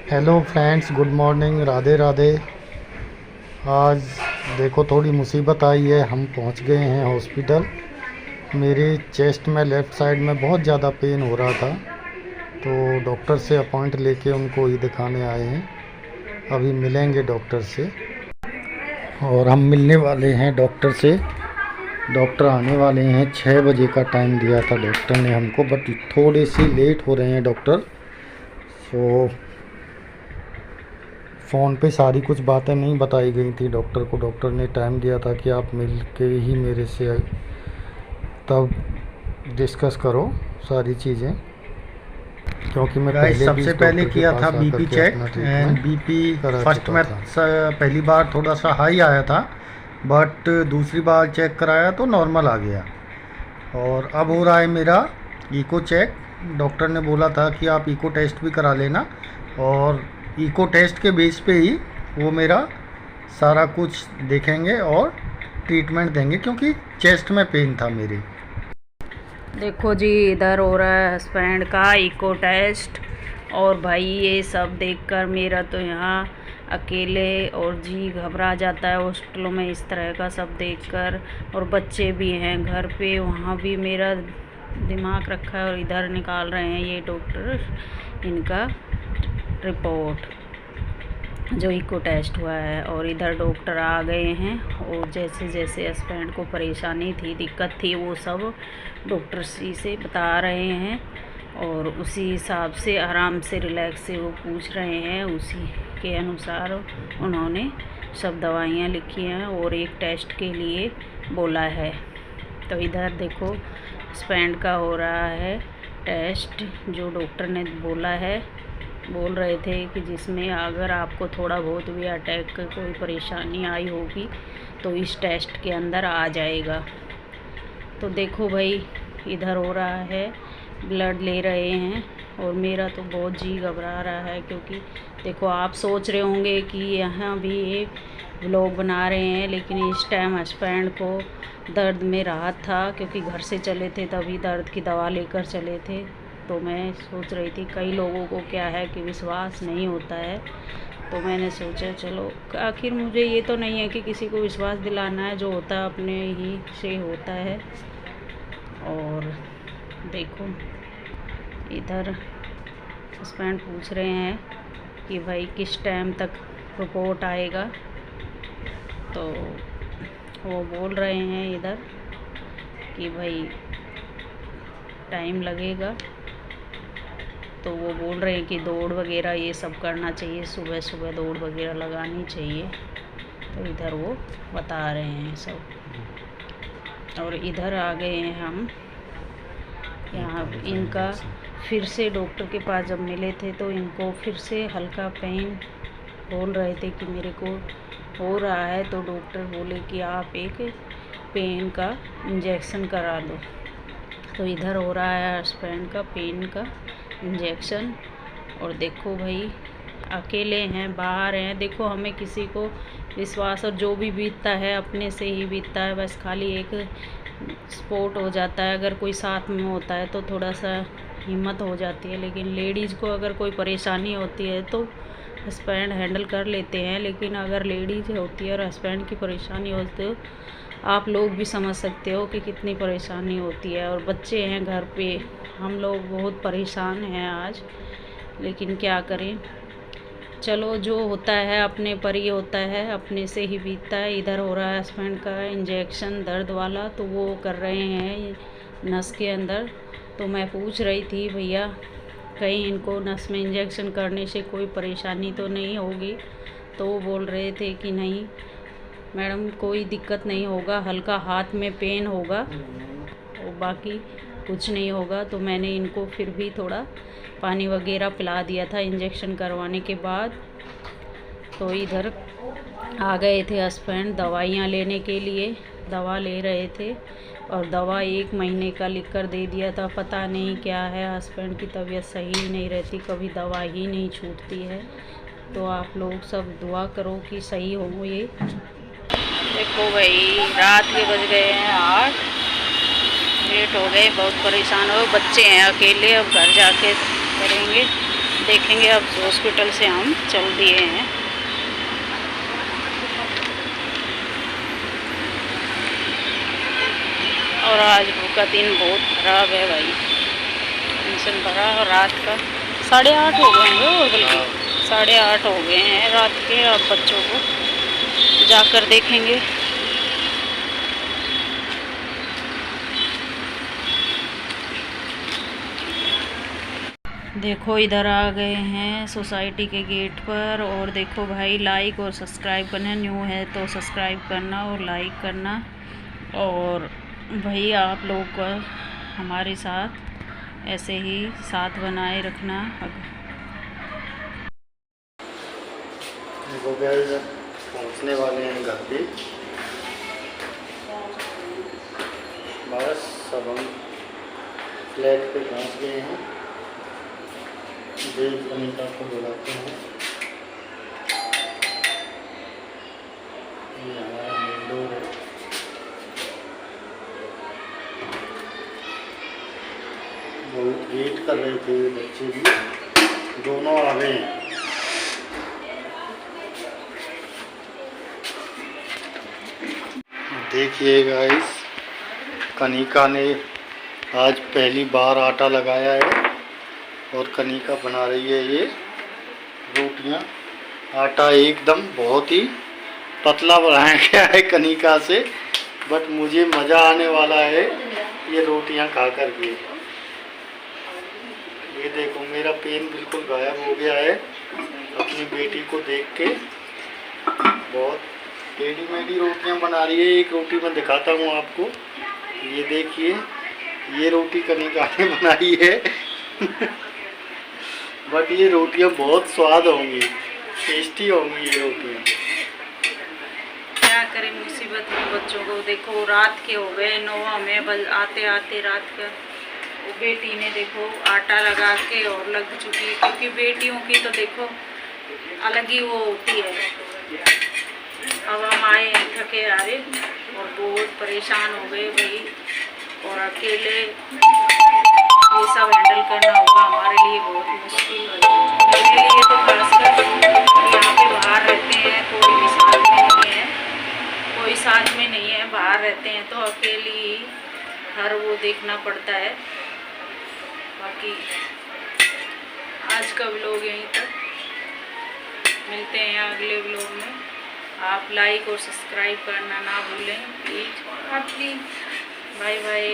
Hello friends, good morning, Radhe Radhe. आज देखो थोड़ी मुसीबत आई है। हम पहुंच गए हैं हॉस्पिटल। मेरे चेस्ट में लेफ़्ट साइड में बहुत ज़्यादा पेन हो रहा था, तो डॉक्टर से अपॉइंट लेके उनको ही दिखाने आए हैं। अभी मिलेंगे डॉक्टर से और हम मिलने वाले हैं डॉक्टर से। डॉक्टर आने वाले हैं, 6 बजे का टाइम दिया था डॉक्टर ने हमको, बट थोड़े से लेट हो रहे हैं डॉक्टर। सो फ़ोन पे सारी कुछ बातें नहीं बताई गई थी डॉक्टर को। डॉक्टर ने टाइम दिया था कि आप मिल के ही मेरे से तब डिस्कस करो सारी चीज़ें, क्योंकि मैं गाइस, पहले भी सबसे इस पहले डॉक्टर के किया था पास बीपी आकर के चेक अपना एंड ट्रीटमेंट बीपी करा फर्स्ट चुका में था। पहली बार थोड़ा सा हाई आया था, बट दूसरी बार चेक कराया तो नॉर्मल आ गया। और अब हो रहा है मेरा इको चेक। डॉक्टर ने बोला था कि आप इको टेस्ट भी करा लेना, और इको टेस्ट के बेस पे ही वो मेरा सारा कुछ देखेंगे और ट्रीटमेंट देंगे, क्योंकि चेस्ट में पेन था मेरे। देखो जी, इधर हो रहा है हस्बैंड का इको टेस्ट। और भाई ये सब देखकर मेरा तो यहाँ अकेले और जी घबरा जाता है हॉस्पिटलों में इस तरह का सब देखकर। और बच्चे भी हैं घर पे, वहाँ भी मेरा दिमाग रखा है। और इधर निकाल रहे हैं ये डॉक्टर इनका रिपोर्ट जो इको टेस्ट हुआ है। और इधर डॉक्टर आ गए हैं, और जैसे जैसे हस्बैंड को परेशानी थी, दिक्कत थी, वो सब डॉक्टर से बता रहे हैं। और उसी हिसाब से आराम से रिलैक्स से वो पूछ रहे हैं, उसी के अनुसार उन्होंने सब दवाइयाँ लिखी हैं और एक टेस्ट के लिए बोला है। तो इधर देखो हस्बैंड का हो रहा है टेस्ट, जो डॉक्टर ने बोल रहे थे कि जिसमें अगर आपको थोड़ा बहुत भी अटैक की कोई परेशानी आई होगी तो इस टेस्ट के अंदर आ जाएगा। तो देखो भाई, इधर हो रहा है, ब्लड ले रहे हैं। और मेरा तो बहुत जी घबरा रहा है, क्योंकि देखो आप सोच रहे होंगे कि यहाँ भी एक व्लॉग बना रहे हैं, लेकिन इस टाइम हस्बैंड को दर्द में राहत था, क्योंकि घर से चले थे तभी दर्द की दवा लेकर चले थे। तो मैं सोच रही थी, कई लोगों को क्या है कि विश्वास नहीं होता है, तो मैंने सोचा चलो, आखिर मुझे ये तो नहीं है कि किसी को विश्वास दिलाना है, जो होता है अपने ही से होता है। और देखो इधर हस्बैंड पूछ रहे हैं कि भाई किस टाइम तक रिपोर्ट आएगा। तो वो बोल रहे हैं इधर कि भाई टाइम लगेगा। तो वो बोल रहे हैं कि दौड़ वगैरह ये सब करना चाहिए, सुबह सुबह दौड़ वगैरह लगानी चाहिए। तो इधर वो बता रहे हैं सब। और इधर आ गए हैं हम यहाँ। इनका फिर से डॉक्टर के पास जब मिले थे तो इनको फिर से हल्का पेन बोल रहे थे कि मेरे को हो रहा है। तो डॉक्टर बोले कि आप एक पेन का इंजेक्शन करा दो। तो इधर हो रहा है हस्बैंड का पेन का इंजेक्शन। और देखो भाई, अकेले हैं, बाहर हैं। देखो हमें किसी को विश्वास, और जो भी बीतता है अपने से ही बीतता है, बस खाली एक सपोर्ट हो जाता है। अगर कोई साथ में होता है तो थोड़ा सा हिम्मत हो जाती है, लेकिन लेडीज़ को अगर कोई परेशानी होती है तो हस्बैंड हैंडल कर लेते हैं। लेकिन अगर लेडीज़ होती है और हस्बैंड की परेशानी होती है, आप लोग भी समझ सकते हो कि कितनी परेशानी होती है। और बच्चे हैं घर पे, हम लोग बहुत परेशान हैं आज, लेकिन क्या करें। चलो, जो होता है अपने पर ही होता है, अपने से ही बीतता है। इधर हो रहा है हस्बैंड का इंजेक्शन दर्द वाला, तो वो कर रहे हैं नस के अंदर। तो मैं पूछ रही थी, भैया कहीं इनको नस में इंजेक्शन करने से कोई परेशानी तो नहीं होगी? तो वो बोल रहे थे कि नहीं मैडम, कोई दिक्कत नहीं होगा, हल्का हाथ में पेन होगा और बाकी कुछ नहीं होगा। तो मैंने इनको फिर भी थोड़ा पानी वगैरह पिला दिया था इंजेक्शन करवाने के बाद। तो इधर आ गए थे हस्बैंड दवाइयाँ लेने के लिए, दवा ले रहे थे। और दवा 1 महीने का लिख कर दे दिया था। पता नहीं क्या है, हस्बैंड की तबीयत सही ही नहीं रहती, कभी दवा ही नहीं छूटती है। तो आप लोग सब दुआ करो कि सही हो ये। देखो भाई, रात के बज गए हैं 8, लेट हो गए, बहुत परेशान हो। बच्चे हैं अकेले, अब घर जाके करेंगे। देखेंगे। अब हॉस्पिटल से हम चल दिए हैं। और आज का दिन बहुत खराब है भाई, टेंशन भरा। और रात का 8:30 हो गए हैं, और बल्कि 8:30 हो गए हैं रात के। अब बच्चों को जाकर देखेंगे। देखो इधर आ गए हैं सोसाइटी के गेट पर। और देखो भाई, लाइक और सब्सक्राइब करना, न्यू है तो सब्सक्राइब करना और लाइक करना। और भाई आप लोग को हमारे साथ ऐसे ही साथ बनाए रखना। देखो गाइस, पहुंचने वाले हैं घर पे। बस सब हम फ्लैट पे पहुंच गए हैं। देव अनीता को बुलाते हैं। ये हमारा मेन डोर है। बहुत वेट कर रहे थे बच्चे भी, दोनों आ गए हैं। देखिए गाइस, कनिका ने आज पहली बार आटा लगाया है और कनिका बना रही है ये रोटियां। आटा एकदम बहुत ही पतला बनाया गया है कनिका से, बट मुझे मज़ा आने वाला है ये रोटियां खा कर के। ये देखो, मेरा पेन बिल्कुल गायब हो गया है अपनी बेटी को देख के। बहुत टेढ़ी मेढ़ी रोटियां बना रही है। एक रोटी मैं दिखाता हूँ आपको, ये देखिए, ये रोटी कनिका ने बनाई है। बट ये रोटियां बहुत स्वाद होंगी, टेस्टी होंगी ये रोटियां। क्या करें मुसीबत में बच्चों को। देखो रात के हो गए 9 में, आते आते रात का। वो बेटी ने देखो आटा लगा के और लग चुकी, क्योंकि बेटियों की तो देखो अलग ही वो होती है। अब हम आए थके हारे और बहुत परेशान हो गए भाई। और अकेले ये सब हैंडल करना होगा हमारे लिए बहुत मुश्किल है। मेरे लिए तो खासकर यहाँ पे बाहर रहते हैं, कोई भी साथ में नहीं है, कोई साथ में नहीं है, बाहर रहते हैं तो अकेली हर वो देखना पड़ता है। बाकी आज का व्लॉग यहीं तक, मिलते हैं अगले व्लॉग में। आप लाइक और सब्सक्राइब करना ना भूलें प्लीज़। Bye bye.